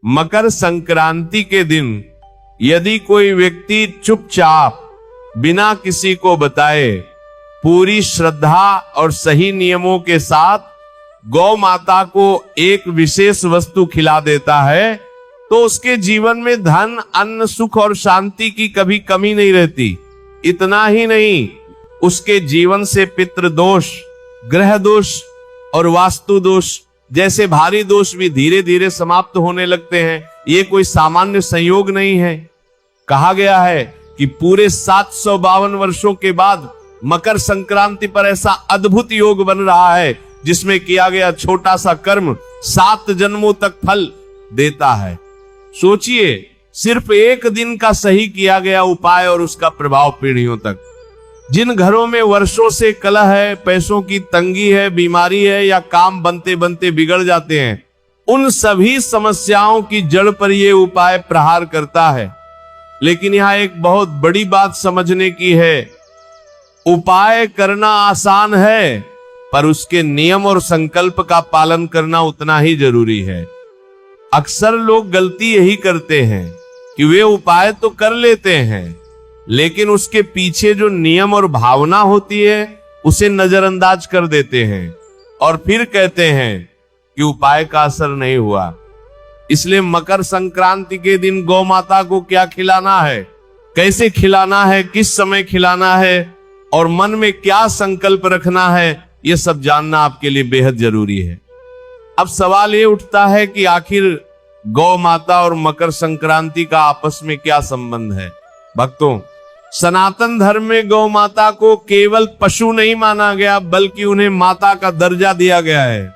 मकर संक्रांति के दिन यदि कोई व्यक्ति चुपचाप बिना किसी को बताए पूरी श्रद्धा और सही नियमों के साथ गौ माता को एक विशेष वस्तु खिला देता है तो उसके जीवन में धन, अन्न, सुख और शांति की कभी कमी नहीं रहती। इतना ही नहीं, उसके जीवन से पितृदोष, ग्रह दोष और वास्तु दोष जैसे भारी दोष भी धीरे धीरे समाप्त होने लगते हैं। ये कोई सामान्य संयोग नहीं है। कहा गया है कि पूरे 752 वर्षों के बाद मकर संक्रांति पर ऐसा अद्भुत योग बन रहा है जिसमें किया गया छोटा सा कर्म 7 जन्मों तक फल देता है। सोचिए, सिर्फ एक दिन का सही किया गया उपाय और उसका प्रभाव पीढ़ियों तक। जिन घरों में वर्षों से कलह है, पैसों की तंगी है, बीमारी है या काम बनते बनते बिगड़ जाते हैं, उन सभी समस्याओं की जड़ पर यह उपाय प्रहार करता है। लेकिन यहां एक बहुत बड़ी बात समझने की है। उपाय करना आसान है, पर उसके नियम और संकल्प का पालन करना उतना ही जरूरी है। अक्सर लोग गलती यही करते हैं कि वे उपाय तो कर लेते हैं, लेकिन उसके पीछे जो नियम और भावना होती है उसे नजरअंदाज कर देते हैं और फिर कहते हैं कि उपाय का असर नहीं हुआ। इसलिए मकर संक्रांति के दिन गौ माता को क्या खिलाना है, कैसे खिलाना है, किस समय खिलाना है और मन में क्या संकल्प रखना है, यह सब जानना आपके लिए बेहद जरूरी है। अब सवाल ये उठता है कि आखिर गौ माता और मकर संक्रांति का आपस में क्या संबंध है। भक्तों, सनातन धर्म में गौ माता को केवल पशु नहीं माना गया, बल्कि उन्हें माता का दर्जा दिया गया है।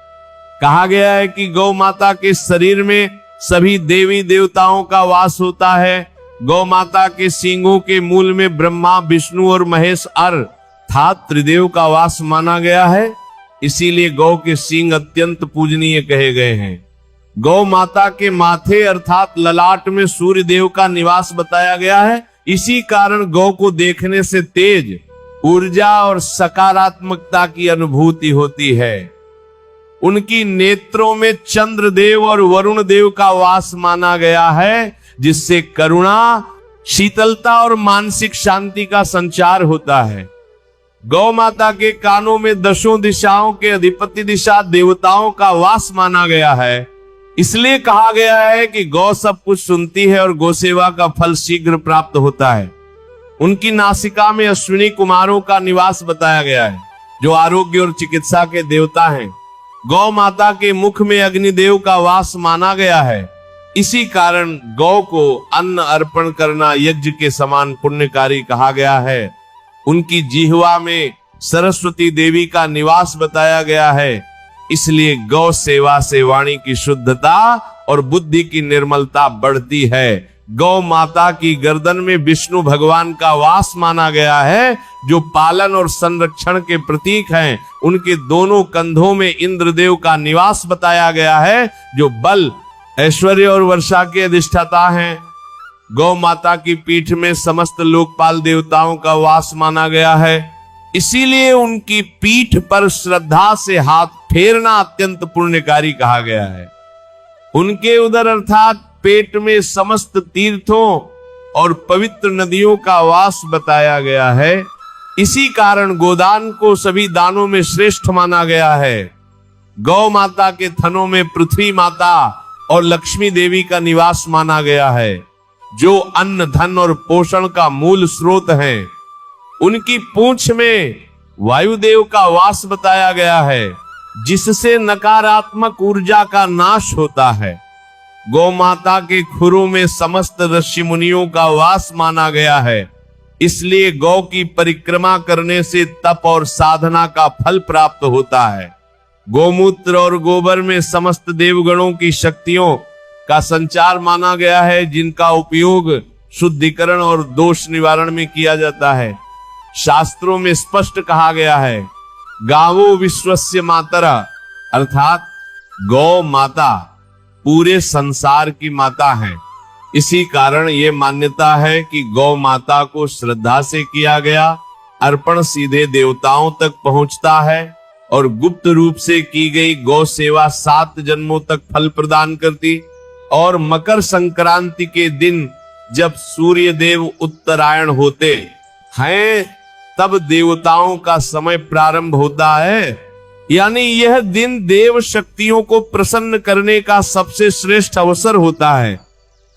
कहा गया है कि गौ माता के शरीर में सभी देवी देवताओं का वास होता है। गौ माता के सींगों के मूल में ब्रह्मा, विष्णु और महेश अर्थात त्रिदेव का वास माना गया है। इसीलिए गौ के सींग अत्यंत पूजनीय कहे गए हैं। गौ माता के माथे अर्थात ललाट में सूर्य देव का निवास बताया गया है। इसी कारण गौ को देखने से तेज, ऊर्जा और सकारात्मकता की अनुभूति होती है। उनकी नेत्रों में चंद्रदेव और वरुण देव का वास माना गया है, जिससे करुणा, शीतलता और मानसिक शांति का संचार होता है। गौ माता के कानों में दशों दिशाओं के अधिपति दिशा देवताओं का वास माना गया है। इसलिए कहा गया है कि गौ सब कुछ सुनती है और गौ सेवा का फल शीघ्र प्राप्त होता है। उनकी नासिका में अश्विनी कुमारों का निवास बताया गया है, जो आरोग्य और चिकित्सा के देवता हैं। गौ माता के मुख में अग्निदेव का वास माना गया है। इसी कारण गौ को अन्न अर्पण करना यज्ञ के समान पुण्यकारी कहा गया है। उनकी जिह्वा में सरस्वती देवी का निवास बताया गया है। इसलिए गौ सेवा से वाणी की शुद्धता और बुद्धि की निर्मलता बढ़ती है। गौ माता की गर्दन में विष्णु भगवान का वास माना गया है, जो पालन और संरक्षण के प्रतीक हैं। उनके दोनों कंधों में इंद्रदेव का निवास बताया गया है, जो बल, ऐश्वर्य और वर्षा के अधिष्ठाता हैं। गौ माता की पीठ में समस्त लोकपाल देवताओं का वास माना गया है। इसीलिए उनकी पीठ पर श्रद्धा से हाथ फेरना अत्यंत पुण्यकारी कहा गया है। उनके उदर अर्थात पेट में समस्त तीर्थों और पवित्र नदियों का वास बताया गया है। इसी कारण गोदान को सभी दानों में श्रेष्ठ माना गया है। गौ माता के थनों में पृथ्वी माता और लक्ष्मी देवी का निवास माना गया है, जो अन्न, धन और पोषण का मूल स्रोत हैं। उनकी पूंछ में वायुदेव का वास बताया गया है, जिससे नकारात्मक ऊर्जा का नाश होता है। गौ माता के खुरों में समस्त ऋषि मुनियों का वास माना गया है। इसलिए गौ की परिक्रमा करने से तप और साधना का फल प्राप्त होता है। गोमूत्र और गोबर में समस्त देवगणों की शक्तियों का संचार माना गया है, जिनका उपयोग शुद्धिकरण और दोष निवारण में किया जाता है। शास्त्रों में स्पष्ट कहा गया है, गावो विश्वस्य मातरा, अर्थात गौ माता पूरे संसार की माता है। इसी कारण ये मान्यता है कि गौ माता को श्रद्धा से किया गया अर्पण सीधे देवताओं तक पहुंचता है और गुप्त रूप से की गई गौ सेवा 7 जन्मों तक फल प्रदान करती और मकर संक्रांति के दिन जब सूर्य देव उत्तरायण होते हैं तब देवताओं का समय प्रारंभ होता है। यानी यह दिन देव शक्तियों को प्रसन्न करने का सबसे श्रेष्ठ अवसर होता है।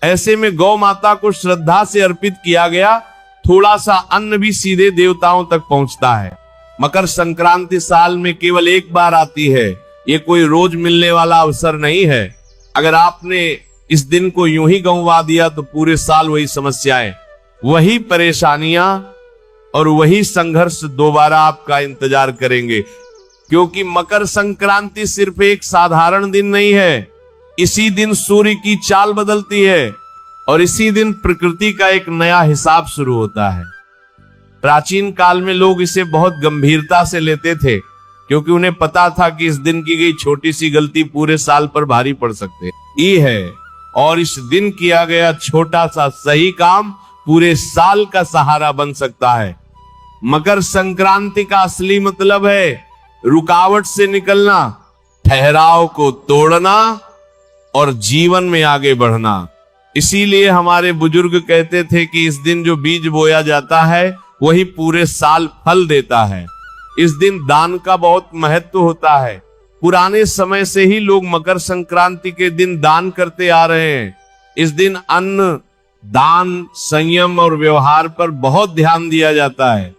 ऐसे में गौ माता को श्रद्धा से अर्पित किया गया थोड़ा सा अन्न भी सीधे देवताओं तक पहुंचता है। मकर संक्रांति साल में केवल एक बार आती है, ये कोई रोज मिलने वाला अवसर नहीं है। अगर आपने इस दिन को यूं ही गंवा दिया तो पूरे साल वही समस्याएं, वही परेशानियां और वही संघर्ष दोबारा आपका इंतजार करेंगे। क्योंकि मकर संक्रांति सिर्फ एक साधारण दिन नहीं है, इसी दिन सूर्य की चाल बदलती है और इसी दिन प्रकृति का एक नया हिसाब शुरू होता है। प्राचीन काल में लोग इसे बहुत गंभीरता से लेते थे, क्योंकि उन्हें पता था कि इस दिन की गई छोटी सी गलती पूरे साल पर भारी पड़ सकती है और इस दिन किया गया छोटा सा सही काम पूरे साल का सहारा बन सकता है। मकर संक्रांति का असली मतलब है रुकावट से निकलना, ठहराव को तोड़ना और जीवन में आगे बढ़ना। इसीलिए हमारे बुजुर्ग कहते थे कि इस दिन जो बीज बोया जाता है वही पूरे साल फल देता है। इस दिन दान का बहुत महत्व होता है। पुराने समय से ही लोग मकर संक्रांति के दिन दान करते आ रहे हैं। इस दिन अन्न दान, संयम और व्यवहार पर बहुत ध्यान दिया जाता है,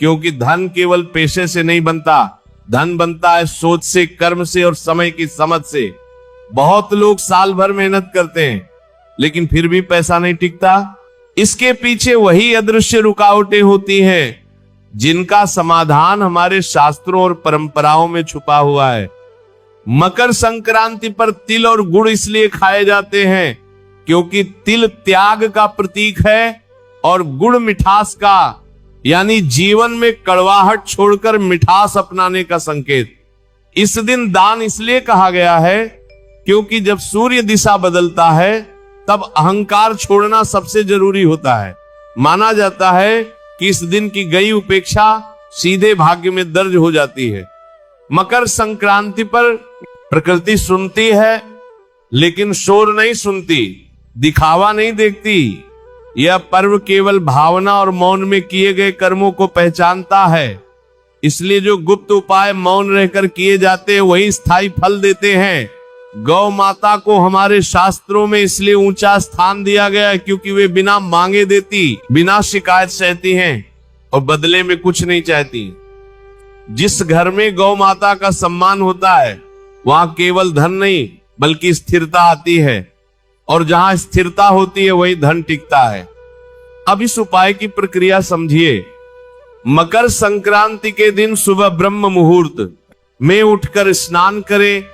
क्योंकि धन केवल पेशे से नहीं बनता, धन बनता है सोच से, कर्म से और समय की समझ से। बहुत लोग साल भर मेहनत करते हैं लेकिन फिर भी पैसा नहीं टिकता। इसके पीछे वही अदृश्य रुकावटें होती हैं जिनका समाधान हमारे शास्त्रों और परंपराओं में छुपा हुआ है। मकर संक्रांति पर तिल और गुड़ इसलिए खाए जाते हैं क्योंकि तिल त्याग का प्रतीक है और गुड़ मिठास का, यानी जीवन में कड़वाहट छोड़कर मिठास अपनाने का संकेत। इस दिन दान इसलिए कहा गया है क्योंकि जब सूर्य दिशा बदलता है तब अहंकार छोड़ना सबसे जरूरी होता है। माना जाता है कि इस दिन की गई उपेक्षा सीधे भाग्य में दर्ज हो जाती है। मकर संक्रांति पर प्रकृति सुनती है लेकिन शोर नहीं सुनती, दिखावा नहीं देखती। यह पर्व केवल भावना और मौन में किए गए कर्मों को पहचानता है। इसलिए जो गुप्त उपाय मौन रहकर किए जाते हैं वही स्थायी फल देते हैं। गौ माता को हमारे शास्त्रों में इसलिए ऊंचा स्थान दिया गया है क्योंकि वे बिना मांगे देती, बिना शिकायत सहती हैं और बदले में कुछ नहीं चाहती। जिस घर में गौ माता का सम्मान होता है वहां केवल धन नहीं बल्कि स्थिरता आती है और जहां स्थिरता होती है वही धन टिकता है। अब इस उपाय की प्रक्रिया समझिए। मकर संक्रांति के दिन सुबह ब्रह्म मुहूर्त में उठकर स्नान करें,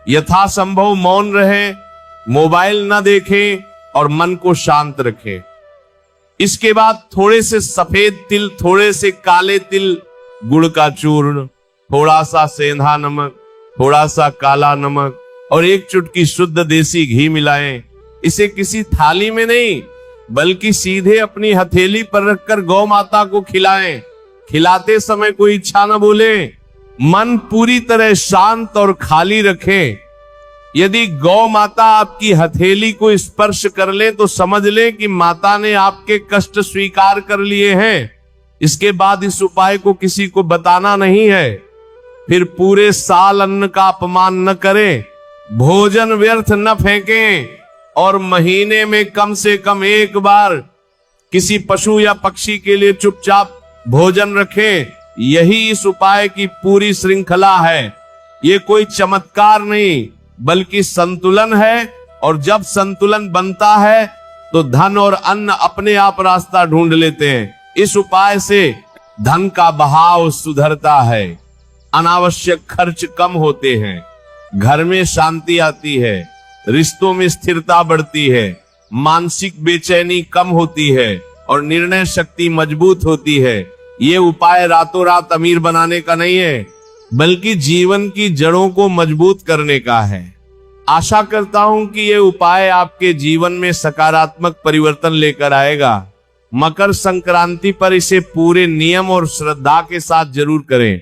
यथासंभव मौन रहे, मोबाइल न देखें और मन को शांत रखें। इसके बाद थोड़े से सफेद तिल, थोड़े से काले तिल, गुड़ का चूर्ण, थोड़ा सा सेंधा नमक, थोड़ा सा काला नमक और एक चुटकी शुद्ध देसी घी मिलाएं। इसे किसी थाली में नहीं बल्कि सीधे अपनी हथेली पर रखकर गौ माता को खिलाएं। खिलाते समय कोई इच्छा न बोले, मन पूरी तरह शांत और खाली रखें। यदि गौ माता आपकी हथेली को स्पर्श कर ले तो समझ ले कि माता ने आपके कष्ट स्वीकार कर लिए हैं। इसके बाद इस उपाय को किसी को बताना नहीं है। फिर पूरे साल अन्न का अपमान न करें, भोजन व्यर्थ न फेंकें और महीने में कम से कम एक बार किसी पशु या पक्षी के लिए चुपचाप भोजन रखें। यही इस उपाय की पूरी श्रृंखला है। ये कोई चमत्कार नहीं बल्कि संतुलन है और जब संतुलन बनता है तो धन और अन्न अपने आप रास्ता ढूंढ लेते हैं। इस उपाय से धन का बहाव सुधरता है, अनावश्यक खर्च कम होते हैं, घर में शांति आती है, रिश्तों में स्थिरता बढ़ती है, मानसिक बेचैनी कम होती है और निर्णय शक्ति मजबूत होती है। ये उपाय रातों रात अमीर बनाने का नहीं है बल्कि जीवन की जड़ों को मजबूत करने का है। आशा करता हूं कि ये उपाय आपके जीवन में सकारात्मक परिवर्तन लेकर आएगा। मकर संक्रांति पर इसे पूरे नियम और श्रद्धा के साथ जरूर करें।